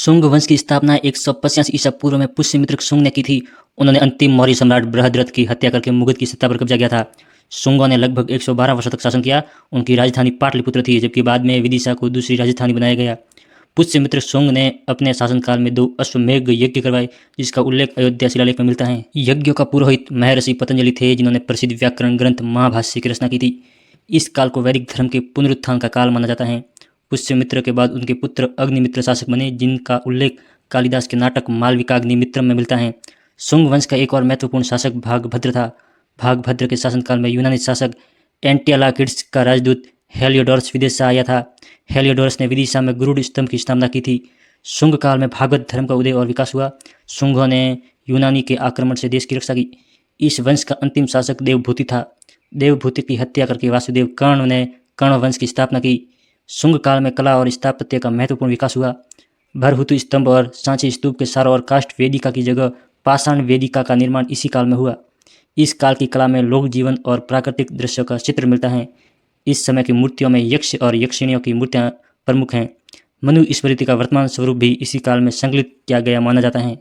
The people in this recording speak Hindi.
शुंग वंश की स्थापना 185 ईसा पूर्व में पुष्यमित्र शुंग ने की थी। उन्होंने अंतिम मौर्य सम्राट बृहद्रथ की हत्या करके मुगध की सत्ता पर कब्जा किया था। शुंगों ने लगभग 112 वर्षों तक शासन किया। उनकी राजधानी पाटलिपुत्र थी, जबकि बाद में विदिशा को दूसरी राजधानी बनाया गया। पुष्यमित्र शुंग ने अपने शासनकाल में 2 अश्वमेध यज्ञ करवाए, जिसका उल्लेख अयोध्या शिलालेख में मिलता है। यज्ञों का पुरोहित महर्षि पतंजलि थे, जिन्होंने प्रसिद्ध व्याकरण ग्रंथ महाभाष्य की रचना की थी। इस काल को वैदिक धर्म के पुनरुत्थान का काल माना जाता है। पुष्यमित्र के बाद उनके पुत्र अग्निमित्र शासक बने, जिनका उल्लेख कालिदास के नाटक मालविकाग्निमित्रम में मिलता है। शुंग वंश का एक और महत्वपूर्ण शासक भागभद्र था। भागभद्र के शासनकाल में यूनानी शासक एंटियालाकिड्स का राजदूत हेलियोडोरस विदेश से आया था। हेलियोडोरस ने विदिशा में गरुड़ स्तंभ की स्थापना की थी। शुंग काल में भागवत धर्म का उदय और विकास हुआ। शुंगों ने यूनानी के आक्रमण से देश की रक्षा की। इस वंश का अंतिम शासक देवभूति था। देवभूति की हत्या करके वासुदेव कर्ण ने कर्ण वंश की स्थापना की। शुंग काल में कला और स्थापत्य का महत्वपूर्ण विकास हुआ। भरहुतु स्तंभ और सांची स्तूप के चारों ओर काष्ठ वेदिका की जगह पाषाण वेदिका का निर्माण इसी काल में हुआ। इस काल की कला में लोक जीवन और प्राकृतिक दृश्यों का चित्र मिलता है। इस समय की मूर्तियों में यक्ष और यक्षिणियों की मूर्तियां प्रमुख हैं। मनु स्मृति का वर्तमान स्वरूप भी इसी काल में संकलित किया गया माना जाता है।